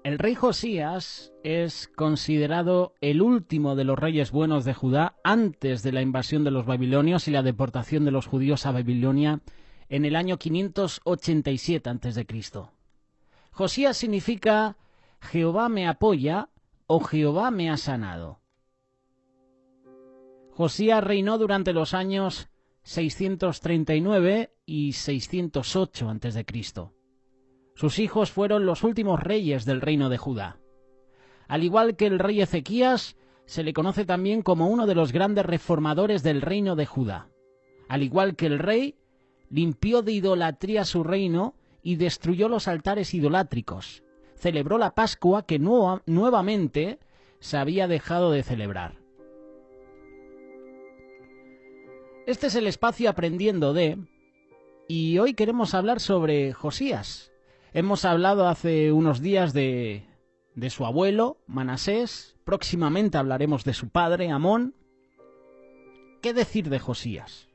El rey Josías es considerado el último de los reyes buenos de Judá antes de la invasión de los babilonios y la deportación de los judíos a Babilonia en el año 587 a.C. Josías significa Jehová me apoya o Jehová me ha sanado. Josías reinó durante los años 639 y 608 a.C. Sus hijos fueron los últimos reyes del reino de Judá. Al igual que el rey Ezequías, se le conoce también como uno de los grandes reformadores del reino de Judá. Al igual que el rey, limpió de idolatría su reino y destruyó los altares idolátricos. Celebró la Pascua que nuevamente se había dejado de celebrar. Este es el espacio Aprendiendo de, y hoy queremos hablar sobre Josías. Hemos hablado hace unos días de su abuelo, Manasés. Próximamente hablaremos de su padre, Amón. ¿Qué decir de Josías?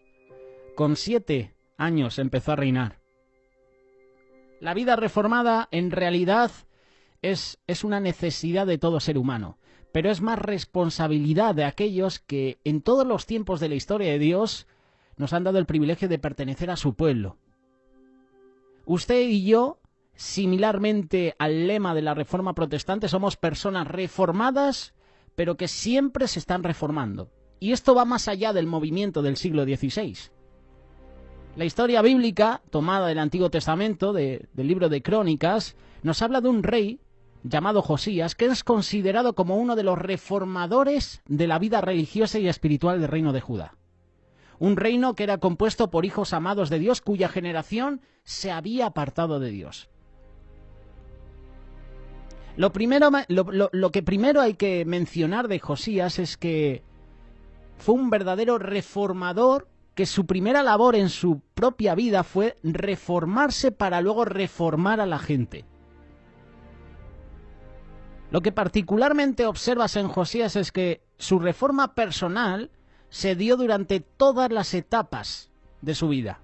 Con 7 años empezó a reinar. La vida reformada en realidad es una necesidad de todo ser humano, pero es más responsabilidad de aquellos que en todos los tiempos de la historia de Dios nos han dado el privilegio de pertenecer a su pueblo. Usted y yo, similarmente al lema de la Reforma Protestante, somos personas reformadas, pero que siempre se están reformando. Y esto va más allá del movimiento del siglo XVI. La historia bíblica, tomada del Antiguo Testamento, del libro de Crónicas, nos habla de un rey llamado Josías, que es considerado como uno de los reformadores de la vida religiosa y espiritual del reino de Judá. Un reino que era compuesto por hijos amados de Dios, cuya generación se había apartado de Dios. Lo que primero hay que mencionar de Josías es que fue un verdadero reformador, que su primera labor en su propia vida fue reformarse para luego reformar a la gente. Lo que particularmente observas en Josías es que su reforma personal se dio durante todas las etapas de su vida.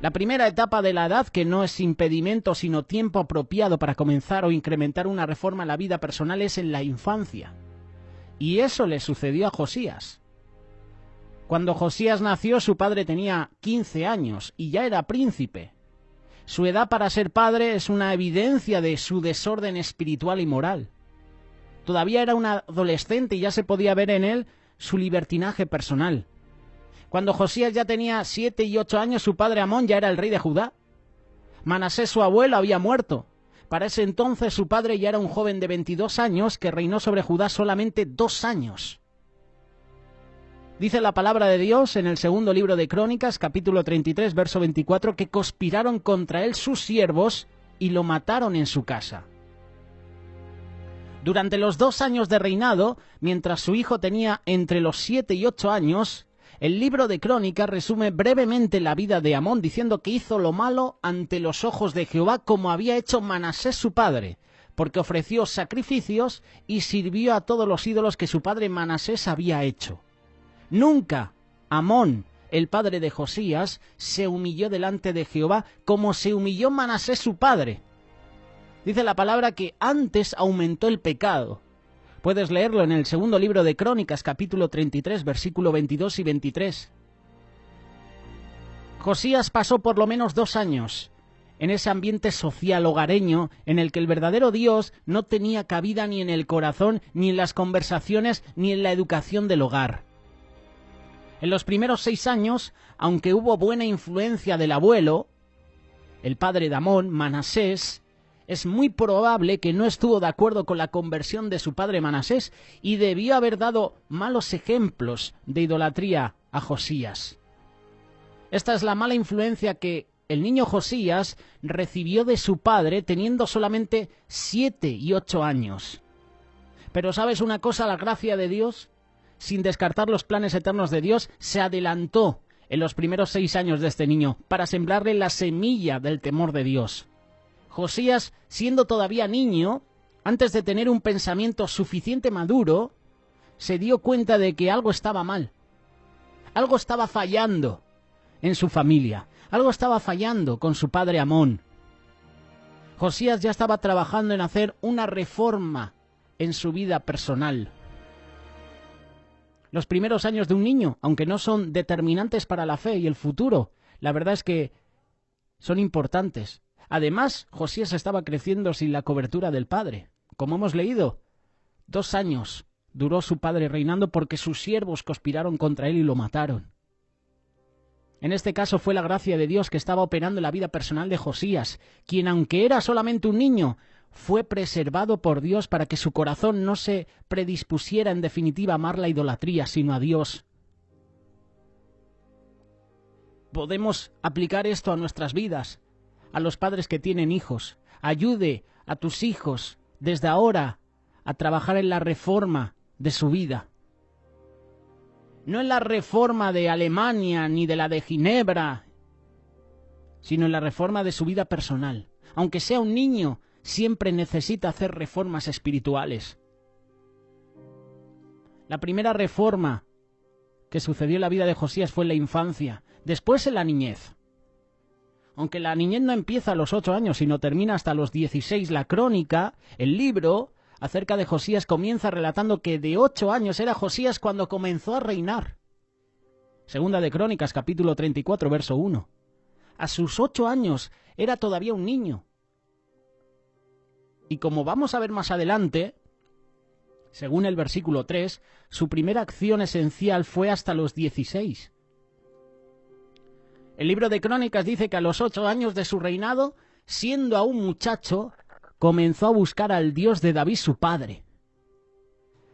La primera etapa de la edad, que no es impedimento sino tiempo apropiado para comenzar o incrementar una reforma en la vida personal, es en la infancia. Y eso le sucedió a Josías. Cuando Josías nació, su padre tenía 15 años y ya era príncipe. Su edad para ser padre es una evidencia de su desorden espiritual y moral. Todavía era un adolescente y ya se podía ver en él su libertinaje personal. Cuando Josías ya tenía 7 y 8 años, su padre Amón ya era el rey de Judá. Manasés, su abuelo, había muerto. Para ese entonces su padre ya era un joven de 22 años que reinó sobre Judá solamente 2 años. Dice la palabra de Dios en el segundo libro de Crónicas, capítulo 33, verso 24, que conspiraron contra él sus siervos y lo mataron en su casa. Durante los 2 años de reinado, mientras su hijo tenía entre los 7 y 8 años, el libro de Crónicas resume brevemente la vida de Amón, diciendo que hizo lo malo ante los ojos de Jehová, como había hecho Manasés su padre, porque ofreció sacrificios y sirvió a todos los ídolos que su padre Manasés había hecho. Nunca Amón, el padre de Josías, se humilló delante de Jehová como se humilló Manasés su padre. Dice la palabra que antes aumentó el pecado. Puedes leerlo en el segundo libro de Crónicas, capítulo 33, versículo 22 y 23. Josías pasó por lo menos 2 años en ese ambiente social hogareño en el que el verdadero Dios no tenía cabida ni en el corazón, ni en las conversaciones, ni en la educación del hogar. En los primeros 6 años, aunque hubo buena influencia del abuelo, el padre de Amón, Manasés, es muy probable que no estuvo de acuerdo con la conversión de su padre Manasés y debió haber dado malos ejemplos de idolatría a Josías. Esta es la mala influencia que el niño Josías recibió de su padre teniendo solamente 7 y 8 años. Pero ¿sabes una cosa? La gracia de Dios, sin descartar los planes eternos de Dios, se adelantó en los primeros 6 años de este niño para sembrarle la semilla del temor de Dios. Josías, siendo todavía niño, antes de tener un pensamiento suficiente maduro, se dio cuenta de que algo estaba mal. Algo estaba fallando en su familia. Algo estaba fallando con su padre Amón. Josías ya estaba trabajando en hacer una reforma en su vida personal. Los primeros años de un niño, aunque no son determinantes para la fe y el futuro, la verdad es que son importantes. Además, Josías estaba creciendo sin la cobertura del padre. Como hemos leído, 2 años duró su padre reinando porque sus siervos conspiraron contra él y lo mataron. En este caso fue la gracia de Dios que estaba operando en la vida personal de Josías, quien, aunque era solamente un niño, fue preservado por Dios para que su corazón no se predispusiera en definitiva a amar la idolatría, sino a Dios. Podemos aplicar esto a nuestras vidas, a los padres que tienen hijos. Ayude a tus hijos desde ahora a trabajar en la reforma de su vida. No en la reforma de Alemania ni de la de Ginebra, sino en la reforma de su vida personal. Aunque sea un niño, siempre necesita hacer reformas espirituales. La primera reforma que sucedió en la vida de Josías fue en la infancia, después en la niñez. Aunque la niñez no empieza a los 8 años, sino termina hasta los 16, la crónica, el libro acerca de Josías comienza relatando que de 8 años era Josías cuando comenzó a reinar. Segunda de Crónicas, capítulo 34, verso 1. A sus 8 años era todavía un niño. Y como vamos a ver más adelante, según el versículo 3, su primera acción esencial fue hasta los 16. El libro de Crónicas dice que a los 8 años de su reinado, siendo aún muchacho, comenzó a buscar al Dios de David su padre.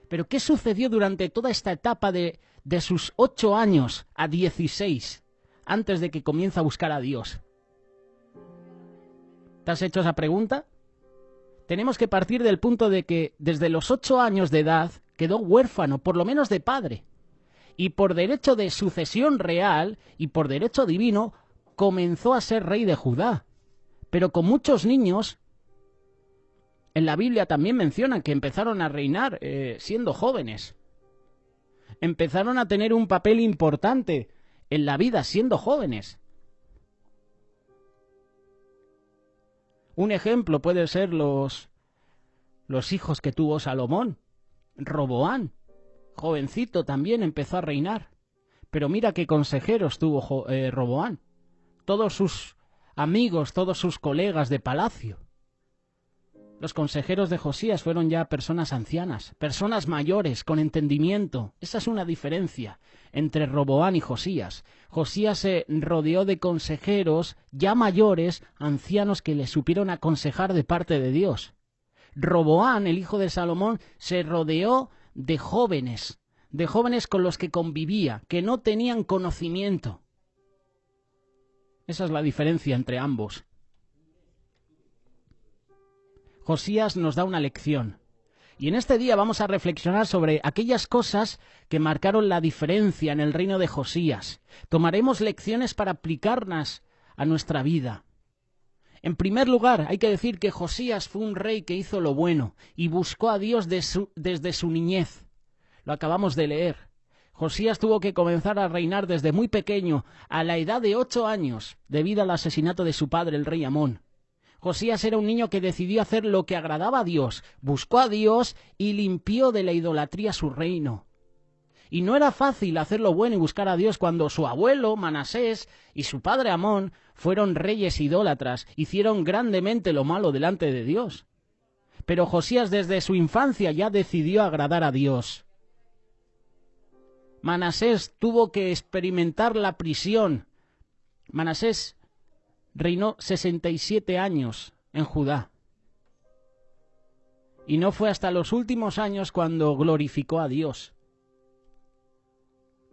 Pero ¿qué sucedió durante toda esta etapa de sus 8 años a 16, antes de que comience a buscar a Dios? ¿Te has hecho esa pregunta? Tenemos que partir del punto de que desde los 8 años de edad quedó huérfano, por lo menos de padre. Y por derecho de sucesión real y por derecho divino, comenzó a ser rey de Judá. Pero con muchos niños, en la Biblia también mencionan que empezaron a reinar siendo jóvenes. Empezaron a tener un papel importante en la vida siendo jóvenes. Un ejemplo puede ser los hijos que tuvo Salomón. Roboán, jovencito, también empezó a reinar. Pero mira qué consejeros tuvo Roboán. Todos sus amigos, todos sus colegas de palacio. Los consejeros de Josías fueron ya personas ancianas, personas mayores, con entendimiento. Esa es una diferencia entre Roboán y Josías. Josías se rodeó de consejeros ya mayores, ancianos que le supieron aconsejar de parte de Dios. Roboán, el hijo de Salomón, se rodeó de jóvenes con los que convivía, que no tenían conocimiento. Esa es la diferencia entre ambos. Josías nos da una lección. Y en este día vamos a reflexionar sobre aquellas cosas que marcaron la diferencia en el reino de Josías. Tomaremos lecciones para aplicarlas a nuestra vida. En primer lugar, hay que decir que Josías fue un rey que hizo lo bueno y buscó a Dios desde su niñez. Lo acabamos de leer. Josías tuvo que comenzar a reinar desde muy pequeño, a la edad de 8 años, debido al asesinato de su padre, el rey Amón. Josías era un niño que decidió hacer lo que agradaba a Dios, buscó a Dios y limpió de la idolatría su reino. Y no era fácil hacer lo bueno y buscar a Dios cuando su abuelo, Manasés, y su padre Amón fueron reyes idólatras, hicieron grandemente lo malo delante de Dios. Pero Josías desde su infancia ya decidió agradar a Dios. Manasés tuvo que experimentar la prisión. Manasés reinó 67 años en Judá. Y no fue hasta los últimos años cuando glorificó a Dios.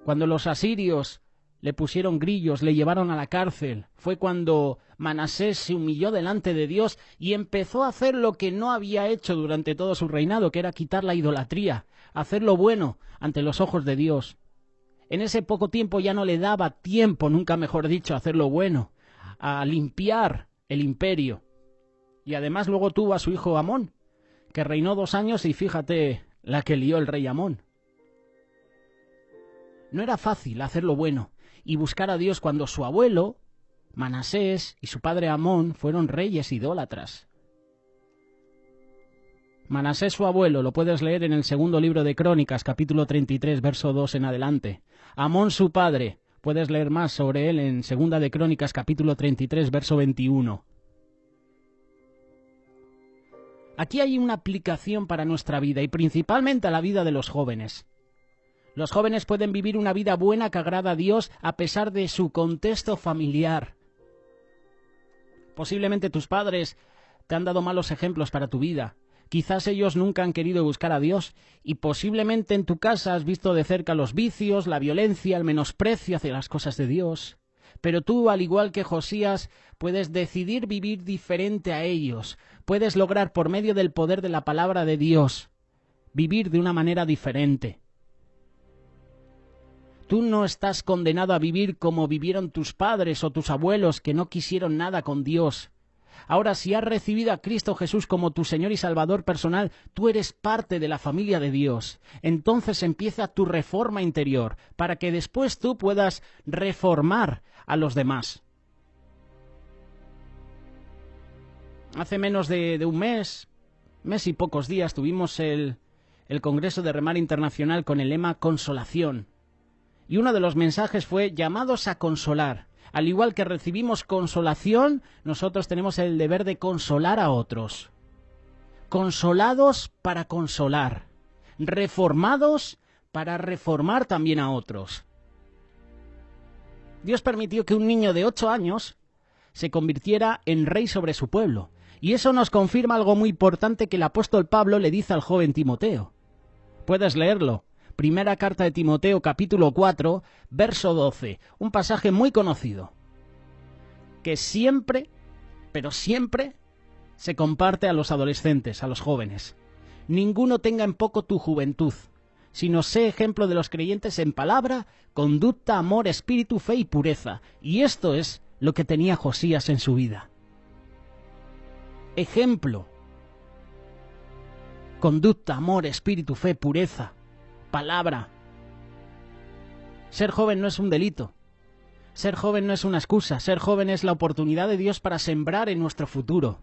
Cuando los asirios le pusieron grillos, le llevaron a la cárcel, fue cuando Manasés se humilló delante de Dios y empezó a hacer lo que no había hecho durante todo su reinado, que era quitar la idolatría, hacer lo bueno ante los ojos de Dios. En ese poco tiempo ya no le daba tiempo, nunca mejor dicho, a hacer lo bueno, a limpiar el imperio. Y además luego tuvo a su hijo Amón, que reinó 2 años y fíjate la que lió el rey Amón. No era fácil hacer lo bueno y buscar a Dios cuando su abuelo, Manasés, y su padre Amón fueron reyes idólatras. Manasés su abuelo, lo puedes leer en el segundo libro de Crónicas, capítulo 33, verso 2 en adelante. Amón su padre, puedes leer más sobre él en segunda de Crónicas, capítulo 33, verso 21. Aquí hay una aplicación para nuestra vida y principalmente a la vida de los jóvenes. Los jóvenes pueden vivir una vida buena que agrada a Dios a pesar de su contexto familiar. Posiblemente tus padres te han dado malos ejemplos para tu vida. Quizás ellos nunca han querido buscar a Dios y posiblemente en tu casa has visto de cerca los vicios, la violencia, el menosprecio hacia las cosas de Dios. Pero tú, al igual que Josías, puedes decidir vivir diferente a ellos. Puedes lograr por medio del poder de la palabra de Dios vivir de una manera diferente. Tú no estás condenado a vivir como vivieron tus padres o tus abuelos que no quisieron nada con Dios. Ahora, si has recibido a Cristo Jesús como tu Señor y Salvador personal, tú eres parte de la familia de Dios. Entonces empieza tu reforma interior, para que después tú puedas reformar a los demás. Hace menos de un mes y pocos días, tuvimos el Congreso de Remar Internacional con el lema Consolación. Y uno de los mensajes fue llamados a consolar. Al igual que recibimos consolación, nosotros tenemos el deber de consolar a otros. Consolados para consolar. Reformados para reformar también a otros. Dios permitió que un niño de 8 años se convirtiera en rey sobre su pueblo. Y eso nos confirma algo muy importante que el apóstol Pablo le dice al joven Timoteo. Puedes leerlo. Primera carta de Timoteo, capítulo 4, verso 12, un pasaje muy conocido, que siempre, pero siempre, se comparte a los adolescentes, a los jóvenes. Ninguno tenga en poco tu juventud, sino sé ejemplo de los creyentes en palabra, conducta, amor, espíritu, fe y pureza. Y esto es lo que tenía Josías en su vida. Ejemplo, conducta, amor, espíritu, fe, pureza. Palabra. Ser joven no es un delito. Ser joven no es una excusa. Ser joven es la oportunidad de Dios para sembrar en nuestro futuro.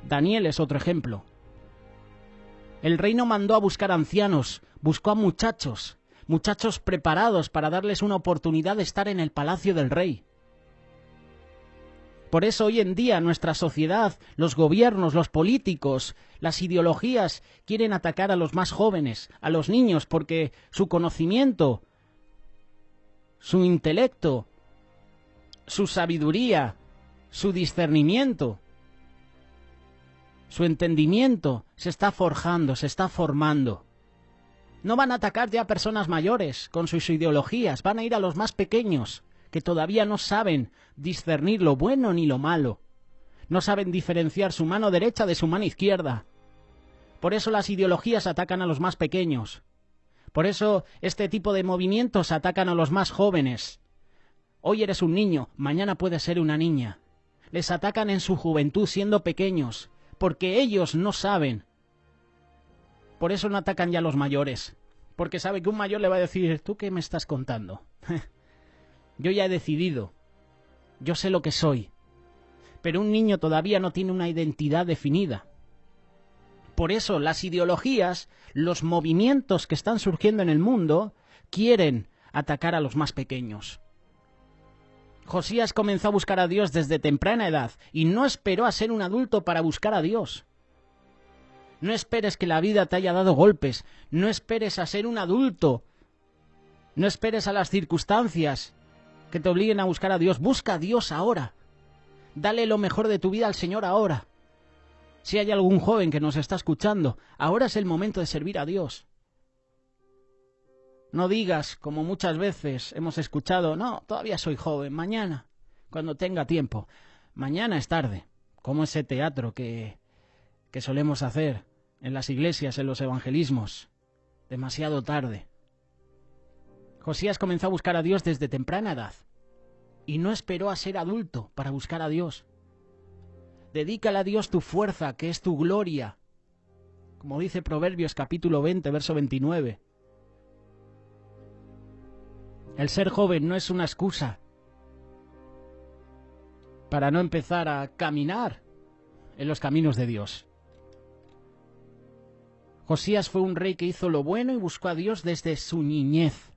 Daniel es otro ejemplo. El rey no mandó a buscar ancianos, buscó a muchachos preparados para darles una oportunidad de estar en el palacio del rey. Por eso hoy en día nuestra sociedad, los gobiernos, los políticos, las ideologías quieren atacar a los más jóvenes, a los niños, porque su conocimiento, su intelecto, su sabiduría, su discernimiento, su entendimiento se está forjando, se está formando. No van a atacar ya a personas mayores con sus ideologías, van a ir a los más pequeños, que todavía no saben discernir lo bueno ni lo malo. No saben diferenciar su mano derecha de su mano izquierda. Por eso las ideologías atacan a los más pequeños. Por eso este tipo de movimientos atacan a los más jóvenes. Hoy eres un niño, mañana puedes ser una niña. Les atacan en su juventud siendo pequeños, porque ellos no saben. Por eso no atacan ya a los mayores, porque sabe que un mayor le va a decir, ¿tú qué me estás contando? Yo ya he decidido, yo sé lo que soy, pero un niño todavía no tiene una identidad definida. Por eso las ideologías, los movimientos que están surgiendo en el mundo, quieren atacar a los más pequeños. Josías comenzó a buscar a Dios desde temprana edad y no esperó a ser un adulto para buscar a Dios. No esperes que la vida te haya dado golpes, no esperes a ser un adulto, no esperes a las circunstancias que te obliguen a buscar a Dios. Busca a Dios ahora. Dale lo mejor de tu vida al Señor ahora. Si hay algún joven que nos está escuchando, ahora es el momento de servir a Dios. No digas, como muchas veces hemos escuchado, no, todavía soy joven, mañana, cuando tenga tiempo. Mañana es tarde, como ese teatro que solemos hacer en las iglesias, en los evangelismos. Demasiado tarde. Josías comenzó a buscar a Dios desde temprana edad y no esperó a ser adulto para buscar a Dios. Dedícale a Dios tu fuerza, que es tu gloria, como dice Proverbios capítulo 20, verso 29. El ser joven no es una excusa para no empezar a caminar en los caminos de Dios. Josías fue un rey que hizo lo bueno y buscó a Dios desde su niñez.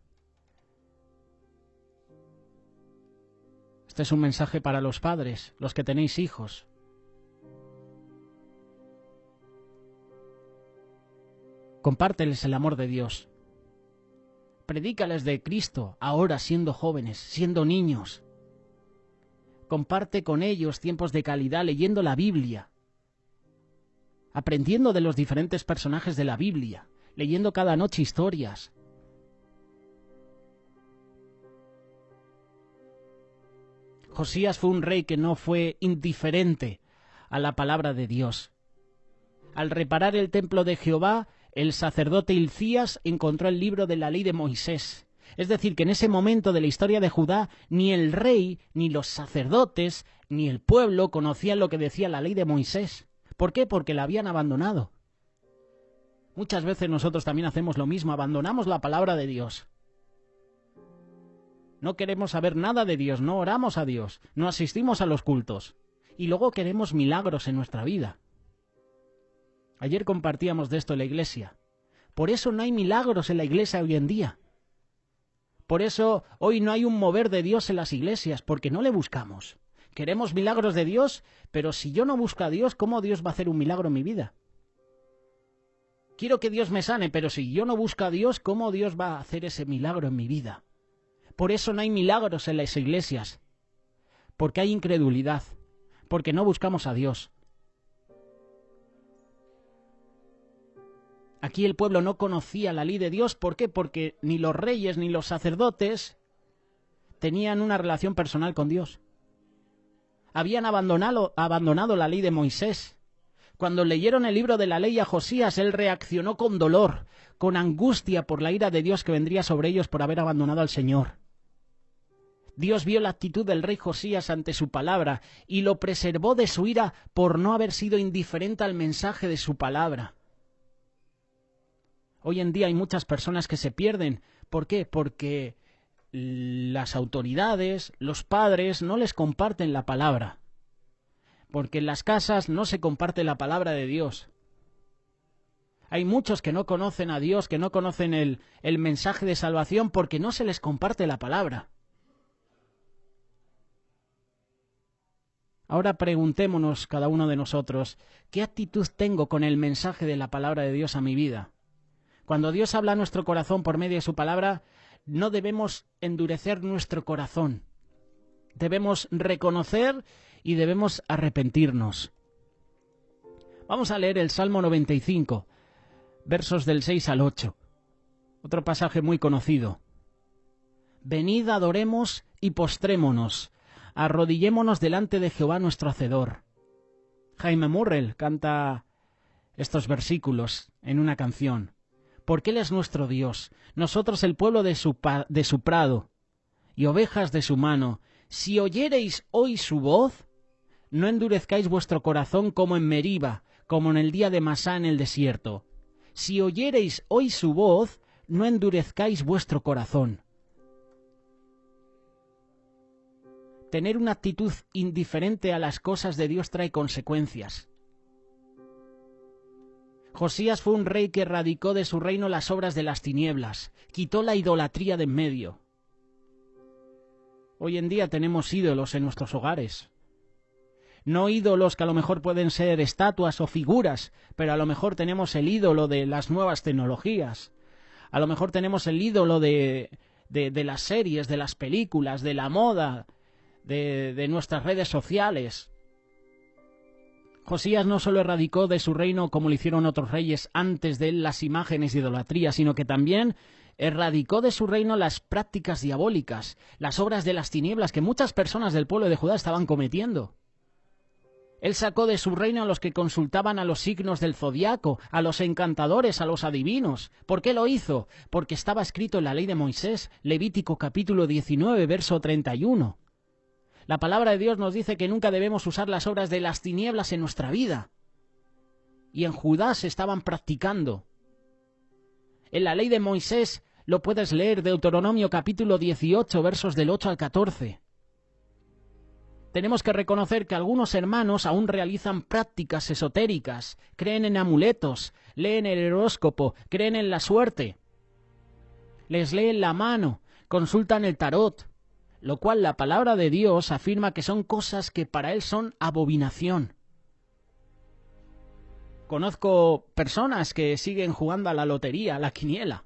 Este es un mensaje para los padres, los que tenéis hijos. Compárteles el amor de Dios. Predícales de Cristo, ahora siendo jóvenes, siendo niños. Comparte con ellos tiempos de calidad leyendo la Biblia, aprendiendo de los diferentes personajes de la Biblia, leyendo cada noche historias. Josías fue un rey que no fue indiferente a la palabra de Dios. Al reparar el templo de Jehová, el sacerdote Hilcías encontró el libro de la ley de Moisés. Es decir, que en ese momento de la historia de Judá, ni el rey, ni los sacerdotes, ni el pueblo conocían lo que decía la ley de Moisés. ¿Por qué? Porque la habían abandonado. Muchas veces nosotros también hacemos lo mismo, abandonamos la palabra de Dios. No queremos saber nada de Dios, no oramos a Dios, no asistimos a los cultos. Y luego queremos milagros en nuestra vida. Ayer compartíamos de esto en la iglesia. Por eso no hay milagros en la iglesia hoy en día. Por eso hoy no hay un mover de Dios en las iglesias, porque no le buscamos. Queremos milagros de Dios, pero si yo no busco a Dios, ¿cómo Dios va a hacer un milagro en mi vida? Quiero que Dios me sane, pero si yo no busco a Dios, ¿cómo Dios va a hacer ese milagro en mi vida? Por eso no hay milagros en las iglesias, porque hay incredulidad, porque no buscamos a Dios. Aquí el pueblo no conocía la ley de Dios. ¿Por qué? Porque ni los reyes ni los sacerdotes tenían una relación personal con Dios. Habían abandonado la ley de Moisés. Cuando leyeron el libro de la ley a Josías, él reaccionó con dolor, con angustia por la ira de Dios que vendría sobre ellos por haber abandonado al Señor. Dios vio la actitud del rey Josías ante su palabra y lo preservó de su ira por no haber sido indiferente al mensaje de su palabra. Hoy en día hay muchas personas que se pierden. ¿Por qué? Porque las autoridades, los padres, no les comparten la palabra. Porque en las casas no se comparte la palabra de Dios. Hay muchos que no conocen a Dios, que no conocen el mensaje de salvación porque no se les comparte la palabra. Ahora preguntémonos cada uno de nosotros, ¿qué actitud tengo con el mensaje de la palabra de Dios a mi vida? Cuando Dios habla a nuestro corazón por medio de su palabra, no debemos endurecer nuestro corazón. Debemos reconocer y debemos arrepentirnos. Vamos a leer el Salmo 95, versos del 6 al 8. Otro pasaje muy conocido. Venid, adoremos y postrémonos, arrodillémonos delante de Jehová nuestro Hacedor. Jaime Murrell canta estos versículos en una canción. Porque Él es nuestro Dios, nosotros el pueblo de su prado, y ovejas de su mano. Si oyereis hoy su voz, no endurezcáis vuestro corazón como en Meriba, como en el día de Masá en el desierto. Si oyereis hoy su voz, no endurezcáis vuestro corazón. Tener una actitud indiferente a las cosas de Dios trae consecuencias. Josías fue un rey que erradicó de su reino las obras de las tinieblas, quitó la idolatría de en medio. Hoy en día tenemos ídolos en nuestros hogares. No ídolos que a lo mejor pueden ser estatuas o figuras, pero a lo mejor tenemos el ídolo de las nuevas tecnologías. A lo mejor tenemos el ídolo de las series, de las películas, de la moda, de nuestras redes sociales. Josías no solo erradicó de su reino, como lo hicieron otros reyes antes de él, las imágenes de idolatría, sino que también erradicó de su reino las prácticas diabólicas, las obras de las tinieblas que muchas personas del pueblo de Judá estaban cometiendo. Él sacó de su reino a los que consultaban a los signos del zodiaco, a los encantadores, a los adivinos. ¿Por qué lo hizo? Porque estaba escrito en la ley de Moisés, Levítico capítulo 19, verso 31. La palabra de Dios nos dice que nunca debemos usar las obras de las tinieblas en nuestra vida. Y en Judá se estaban practicando. En la ley de Moisés lo puedes leer, Deuteronomio capítulo 18, versos del 8 al 14. Tenemos que reconocer que algunos hermanos aún realizan prácticas esotéricas, creen en amuletos, leen el horóscopo, creen en la suerte, les leen la mano, consultan el tarot, lo cual la palabra de Dios afirma que son cosas que para él son abominación. Conozco personas que siguen jugando a la lotería, a la quiniela,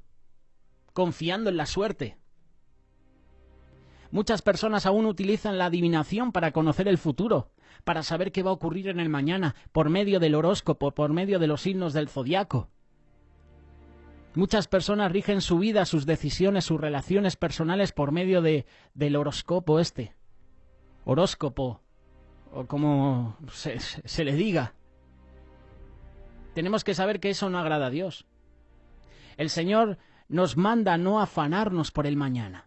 confiando en la suerte. Muchas personas aún utilizan la adivinación para conocer el futuro, para saber qué va a ocurrir en el mañana, por medio del horóscopo, por medio de los signos del zodiaco. Muchas personas rigen su vida, sus decisiones, sus relaciones personales por medio del horóscopo horóscopo, o como se le diga. Tenemos que saber que eso no agrada a Dios. El Señor nos manda no afanarnos por el mañana.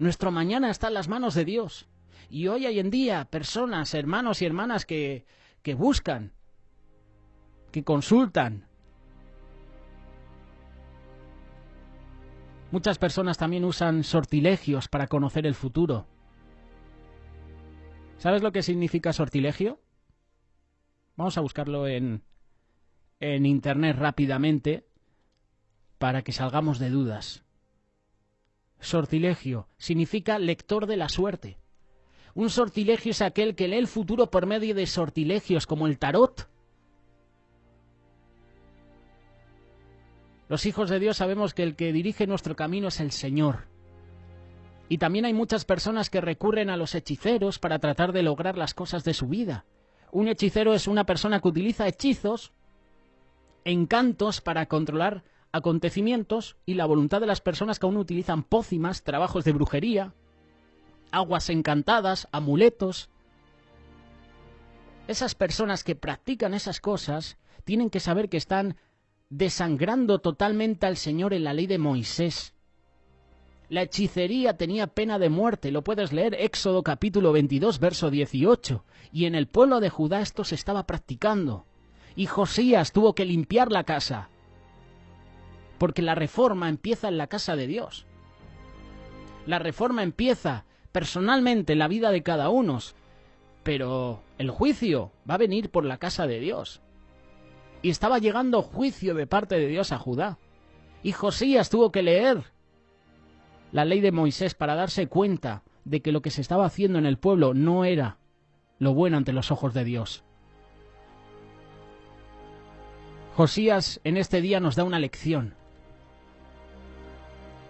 Nuestro mañana está en las manos de Dios. Y hoy hay en día personas, hermanos y hermanas que buscan, que consultan. Muchas personas también usan sortilegios para conocer el futuro. ¿Sabes lo que significa sortilegio? Vamos a buscarlo en internet rápidamente para que salgamos de dudas. Sortilegio significa lector de la suerte. Un sortilegio es aquel que lee el futuro por medio de sortilegios como el tarot. Los hijos de Dios sabemos que el que dirige nuestro camino es el Señor. Y también hay muchas personas que recurren a los hechiceros para tratar de lograr las cosas de su vida. Un hechicero es una persona que utiliza hechizos, encantos para controlar acontecimientos y la voluntad de las personas que aún utilizan pócimas, trabajos de brujería, aguas encantadas, amuletos. Esas personas que practican esas cosas tienen que saber que están desangrando totalmente al Señor en la ley de Moisés. La hechicería tenía pena de muerte, lo puedes leer, Éxodo capítulo 22, verso 18, y en el pueblo de Judá esto se estaba practicando, y Josías tuvo que limpiar la casa, porque la reforma empieza en la casa de Dios. La reforma empieza personalmente en la vida de cada uno, pero el juicio va a venir por la casa de Dios. Y estaba llegando juicio de parte de Dios a Judá. Y Josías tuvo que leer la ley de Moisés para darse cuenta de que lo que se estaba haciendo en el pueblo no era lo bueno ante los ojos de Dios. Josías en este día nos da una lección.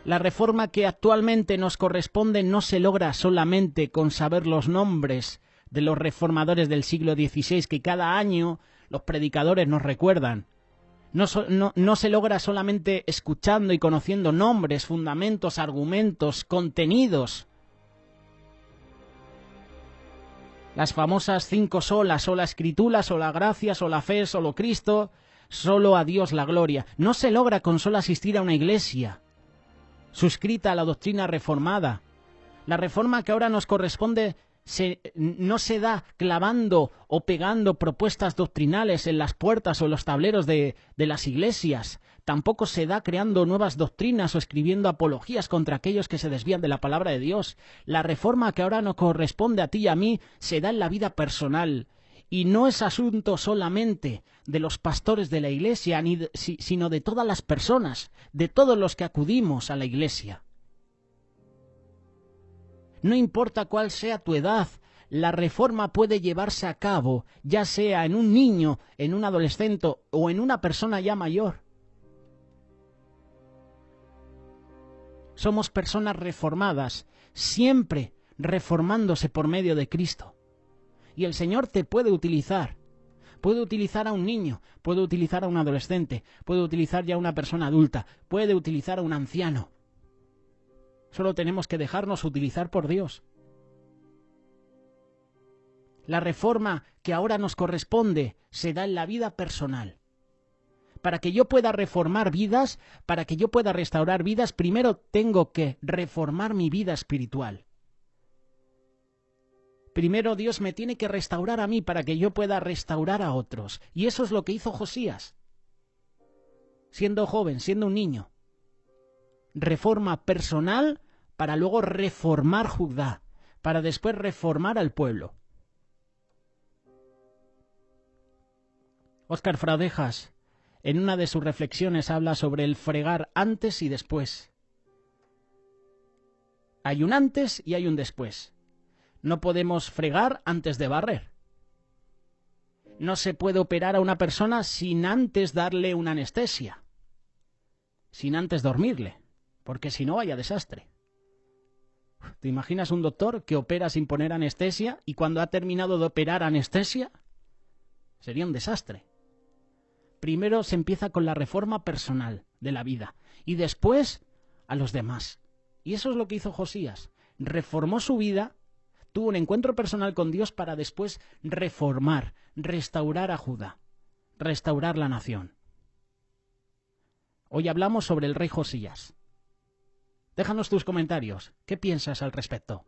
La reforma que actualmente nos corresponde no se logra solamente con saber los nombres de los reformadores del siglo XVI que cada año los predicadores nos recuerdan. No se logra solamente escuchando y conociendo nombres, fundamentos, argumentos, contenidos. Las famosas 5 solas, sola escritura, sola gracia, sola fe, solo Cristo, solo a Dios la gloria. No se logra con solo asistir a una iglesia suscrita a la doctrina reformada. La reforma que ahora nos corresponde no se da clavando o pegando propuestas doctrinales en las puertas o en los tableros de las iglesias. Tampoco se da creando nuevas doctrinas o escribiendo apologías contra aquellos que se desvían de la palabra de Dios. La reforma que ahora nos corresponde a ti y a mí se da en la vida personal. Y no es asunto solamente de los pastores de la iglesia, sino de todas las personas, de todos los que acudimos a la iglesia. No importa cuál sea tu edad, la reforma puede llevarse a cabo, ya sea en un niño, en un adolescente o en una persona ya mayor. Somos personas reformadas, siempre reformándose por medio de Cristo. Y el Señor te puede utilizar. Puede utilizar a un niño, puede utilizar a un adolescente, puede utilizar ya a una persona adulta, puede utilizar a un anciano. Solo tenemos que dejarnos utilizar por Dios. La reforma que ahora nos corresponde se da en la vida personal. Para que yo pueda reformar vidas, para que yo pueda restaurar vidas, primero tengo que reformar mi vida espiritual. Primero Dios me tiene que restaurar a mí para que yo pueda restaurar a otros. Y eso es lo que hizo Josías. Siendo joven, siendo un niño. Reforma personal para luego reformar Judá, para después reformar al pueblo. Óscar Fraudejas, en una de sus reflexiones, habla sobre el fregar antes y después. Hay un antes y hay un después. No podemos fregar antes de barrer. No se puede operar a una persona sin antes darle una anestesia, sin antes dormirle, porque si no, vaya desastre. ¿Te imaginas un doctor que opera sin poner anestesia y cuando ha terminado de operar anestesia? Sería un desastre. Primero se empieza con la reforma personal de la vida y después a los demás. Y eso es lo que hizo Josías. Reformó su vida, tuvo un encuentro personal con Dios para después reformar, restaurar a Judá, restaurar la nación. Hoy hablamos sobre el rey Josías. Déjanos tus comentarios. ¿Qué piensas al respecto?